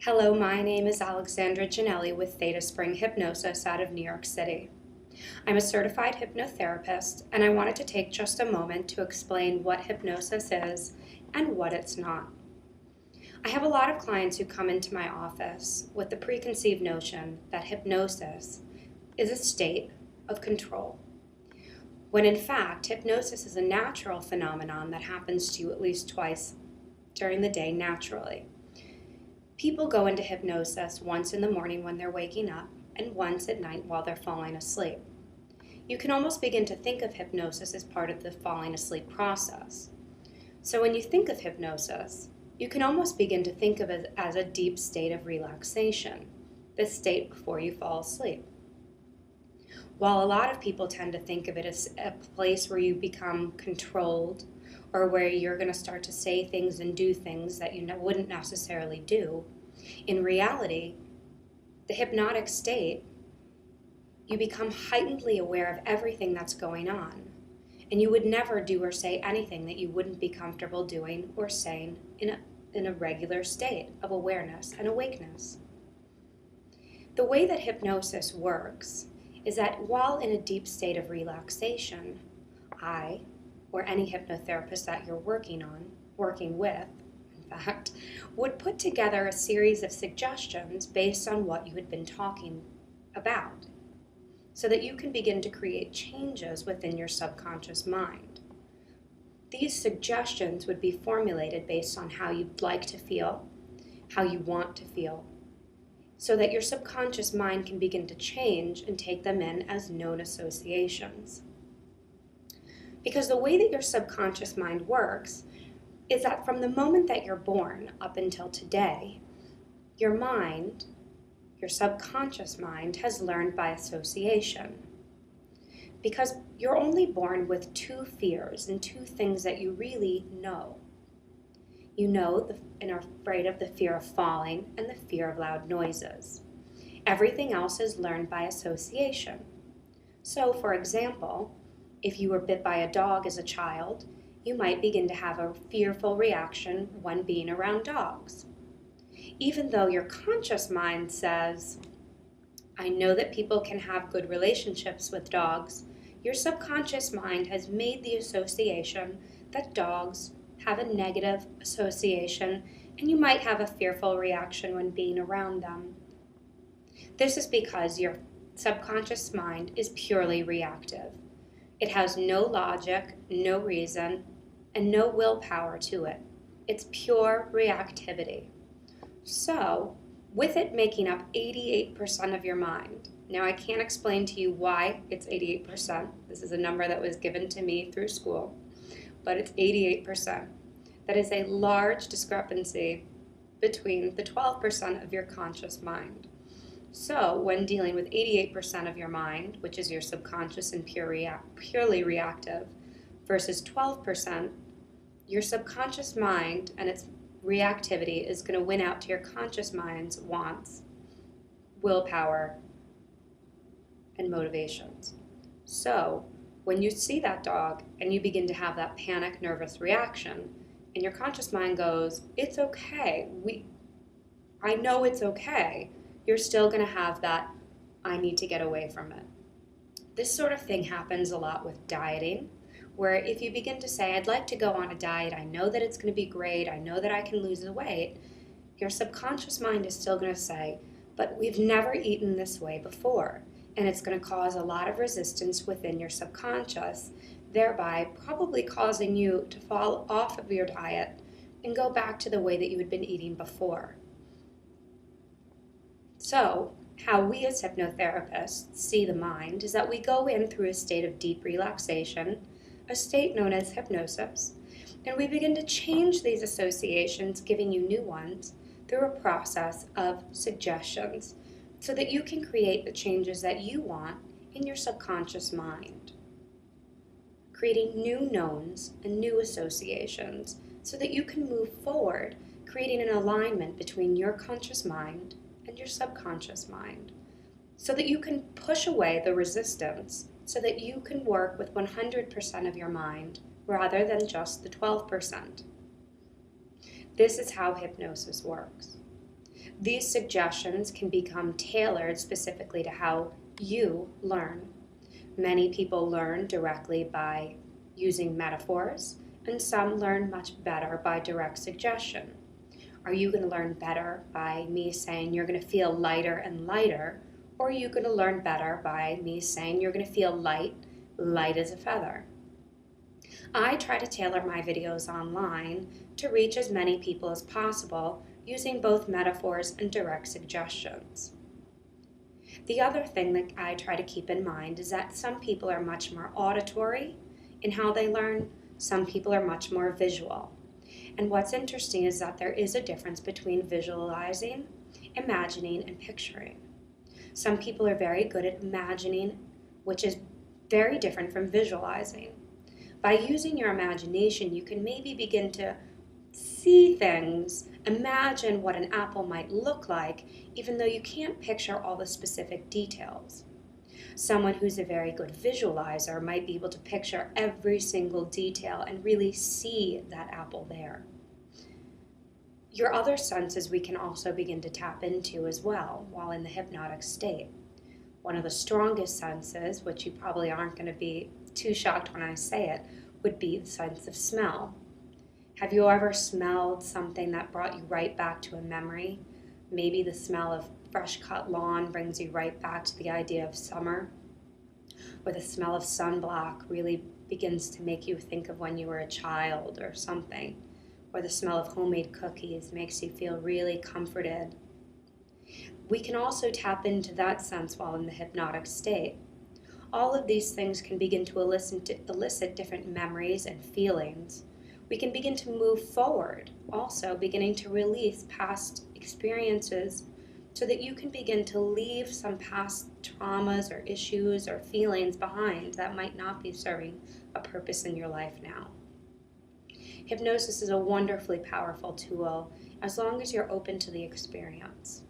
Hello, my name is Alexandra Janelli with Theta Spring Hypnosis out of New York City. I'm a certified hypnotherapist, and I wanted to take just a moment to explain what hypnosis is and what it's not. I have a lot of clients who come into my office with the preconceived notion that hypnosis is a state of control, when in fact, hypnosis is a natural phenomenon that happens to you at least twice during the day naturally. People go into hypnosis once in the morning when they're waking up and once at night while they're falling asleep. You can almost begin to think of hypnosis as part of the falling asleep process. So when you think of hypnosis, you can almost begin to think of it as a deep state of relaxation, the state before you fall asleep. While a lot of people tend to think of it as a place where you become controlled or where you're going to start to say things and do things that you wouldn't necessarily do, in reality, the hypnotic state, you become heightenedly aware of everything that's going on, and you would never do or say anything that you wouldn't be comfortable doing or saying in a regular state of awareness and awakeness. The way that hypnosis works is that while in a deep state of relaxation, I, or any hypnotherapist that you're working with, in fact, would put together a series of suggestions based on what you had been talking about, so that you can begin to create changes within your subconscious mind. These suggestions would be formulated based on how you'd like to feel, how you want to feel, so that your subconscious mind can begin to change and take them in as known associations. Because the way that your subconscious mind works is that from the moment that you're born up until today, your mind, your subconscious mind, has learned by association. Because you're only born with two fears and two things that you really know. You know and are afraid of the fear of falling and the fear of loud noises. Everything else is learned by association. So, for example, if you were bit by a dog as a child, you might begin to have a fearful reaction when being around dogs. Even though your conscious mind says, I know that people can have good relationships with dogs, your subconscious mind has made the association that dogs have a negative association and you might have a fearful reaction when being around them. This is because your subconscious mind is purely reactive. It has no logic, no reason, and no willpower to it. It's pure reactivity. So, with it making up 88% of your mind, now I can't explain to you why it's 88%. This is a number that was given to me through school, but it's 88%. That is a large discrepancy between the 12% of your conscious mind. So when dealing with 88% of your mind, which is your subconscious and purely reactive, versus 12%, your subconscious mind and its reactivity is going to win out to your conscious mind's wants, willpower, and motivations. So when you see that dog and you begin to have that panic, nervous reaction, and your conscious mind goes, it's okay, I know it's okay, you're still going to have that, I need to get away from it. This sort of thing happens a lot with dieting, where if you begin to say, I'd like to go on a diet, I know that it's going to be great, I know that I can lose the weight, your subconscious mind is still going to say, but we've never eaten this way before, and it's going to cause a lot of resistance within your subconscious, thereby probably causing you to fall off of your diet and go back to the way that you had been eating before. So, how we as hypnotherapists see the mind is that we go in through a state of deep relaxation, a state known as hypnosis, and we begin to change these associations, giving you new ones, through a process of suggestions, so that you can create the changes that you want in your subconscious mind. Creating new knowns and new associations, so that you can move forward, creating an alignment between your conscious mind and your subconscious mind, so that you can push away the resistance, so that you can work with 100% of your mind rather than just the 12%. This is how hypnosis works. These suggestions can become tailored specifically to how you learn. Many people learn directly by using metaphors, and some learn much better by direct suggestion. Are you going to learn better by me saying you're going to feel lighter and lighter, or are you going to learn better by me saying you're going to feel light as a feather? I try to tailor my videos online to reach as many people as possible using both metaphors and direct suggestions. The other thing that I try to keep in mind is that some people are much more auditory in how they learn, some people are much more visual. And what's interesting is that there is a difference between visualizing, imagining, and picturing. Some people are very good at imagining, which is very different from visualizing. By using your imagination, you can maybe begin to see things, imagine what an apple might look like, even though you can't picture all the specific details. Someone who's a very good visualizer might be able to picture every single detail and really see that apple there. Your other senses we can also begin to tap into as well while in the hypnotic state. One of the strongest senses, which you probably aren't going to be too shocked when I say it, would be the sense of smell. Have you ever smelled something that brought you right back to a memory? Maybe the smell of fresh cut lawn brings you right back to the idea of summer, or the smell of sunblock really begins to make you think of when you were a child or something, or the smell of homemade cookies makes you feel really comforted. We can also tap into that sense while in the hypnotic state. All of these things can begin to elicit different memories and feelings. We can begin to move forward, also beginning to release past experiences so that you can begin to leave some past traumas or issues or feelings behind that might not be serving a purpose in your life now. Hypnosis is a wonderfully powerful tool as long as you're open to the experience.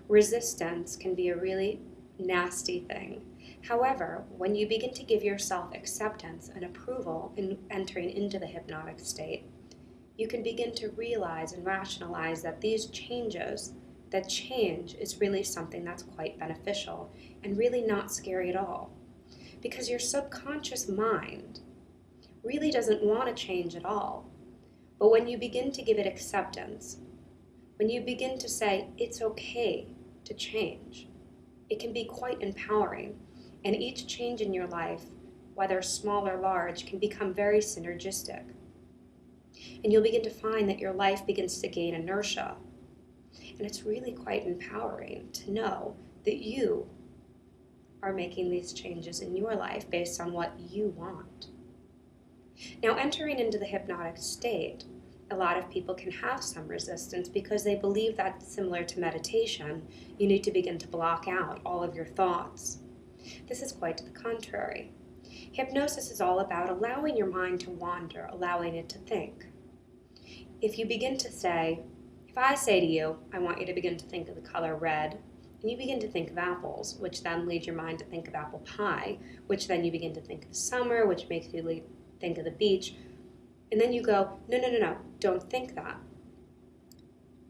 Resistance can be a really nasty thing. However, when you begin to give yourself acceptance and approval in entering into the hypnotic state, you can begin to realize and rationalize that these changes, that change is really something that's quite beneficial and really not scary at all. Because your subconscious mind really doesn't want to change at all. But when you begin to give it acceptance, when you begin to say it's okay to change, it can be quite empowering. And each change in your life, whether small or large, can become very synergistic. And you'll begin to find that your life begins to gain inertia. And it's really quite empowering to know that you are making these changes in your life based on what you want. Now, entering into the hypnotic state, a lot of people can have some resistance because they believe that, similar to meditation, you need to begin to block out all of your thoughts. This is quite to the contrary. Hypnosis is all about allowing your mind to wander, allowing it to think. If you begin to say, if I say to you, I want you to begin to think of the color red, and you begin to think of apples, which then leads your mind to think of apple pie, which then you begin to think of summer, which makes you think of the beach, and then you go, no, don't think that.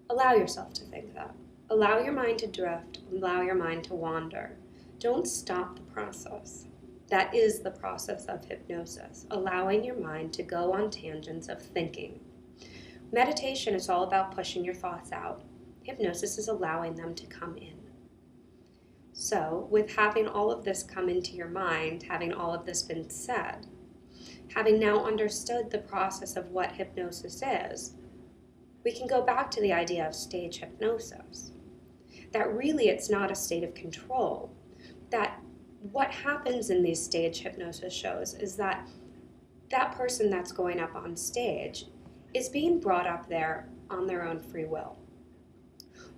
Allow yourself to think that. Allow your mind to drift, allow your mind to wander. Don't stop the process. That is the process of hypnosis, allowing your mind to go on tangents of thinking. Meditation is all about pushing your thoughts out. Hypnosis is allowing them to come in. So, with having all of this come into your mind, having all of this been said, having now understood the process of what hypnosis is, we can go back to the idea of stage hypnosis. That really it's not a state of control. That what happens in these stage hypnosis shows is that that person that's going up on stage is being brought up there on their own free will.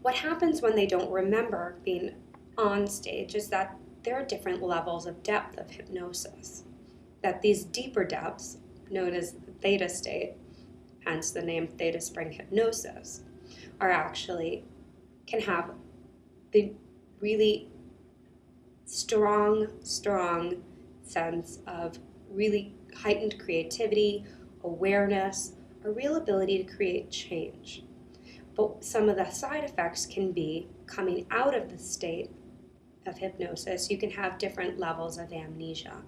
What happens when they don't remember being on stage is that there are different levels of depth of hypnosis. That these deeper depths, known as the theta state, hence the name theta spring hypnosis, are actually, can have the really strong sense of really heightened creativity, awareness, a real ability to create change. But some of the side effects can be coming out of the state of hypnosis. You can have different levels of amnesia.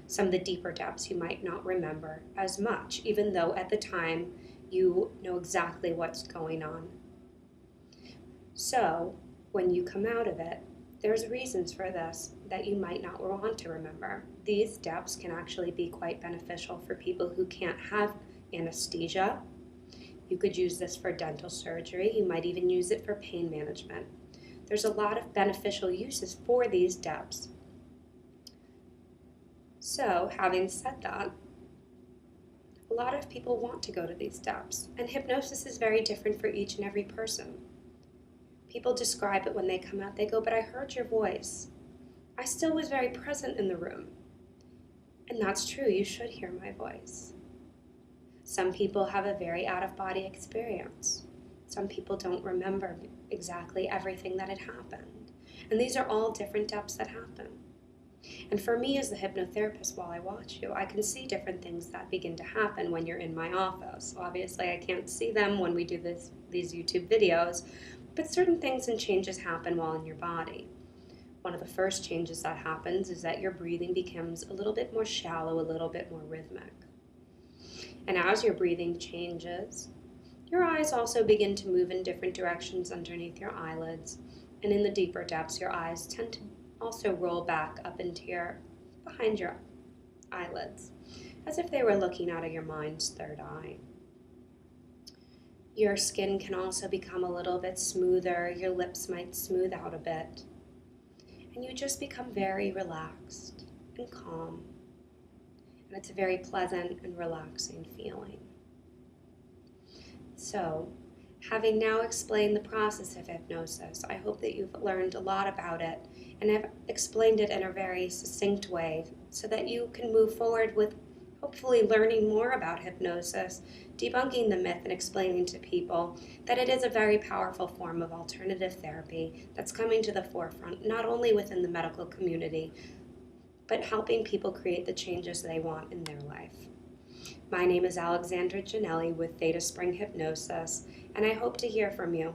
Some of the deeper depths you might not remember as much, even though at the time you know exactly what's going on. So when you come out of it, there's reasons for this that you might not want to remember. These depths can actually be quite beneficial for people who can't have anesthesia. You could use this for dental surgery. You might even use it for pain management. There's a lot of beneficial uses for these depths. So, having said that, a lot of people want to go to these depths, and hypnosis is very different for each and every person. People describe it when they come out. They go, "But I heard your voice. I still was very present in the room." And that's true. You should hear my voice. Some people have a very out-of-body experience. Some people don't remember exactly everything that had happened. And these are all different depths that happen. And for me as the hypnotherapist, while I watch you, I can see different things that begin to happen when you're in my office. Obviously, I can't see them when we do these YouTube videos, but certain things and changes happen while in your body. One of the first changes that happens is that your breathing becomes a little bit more shallow, a little bit more rhythmic. And as your breathing changes, your eyes also begin to move in different directions underneath your eyelids. And in the deeper depths, your eyes tend to also roll back up into behind your eyelids, as if they were looking out of your mind's third eye. Your skin can also become a little bit smoother. Your lips might smooth out a bit. And you just become very relaxed and calm. And it's a very pleasant and relaxing feeling. So, having now explained the process of hypnosis, I hope that you've learned a lot about it and have explained it in a very succinct way so that you can move forward with hopefully learning more about hypnosis, debunking the myth and explaining to people that it is a very powerful form of alternative therapy that's coming to the forefront, not only within the medical community, but helping people create the changes they want in their life. My name is Alexandra Janelli with Theta Spring Hypnosis, and I hope to hear from you.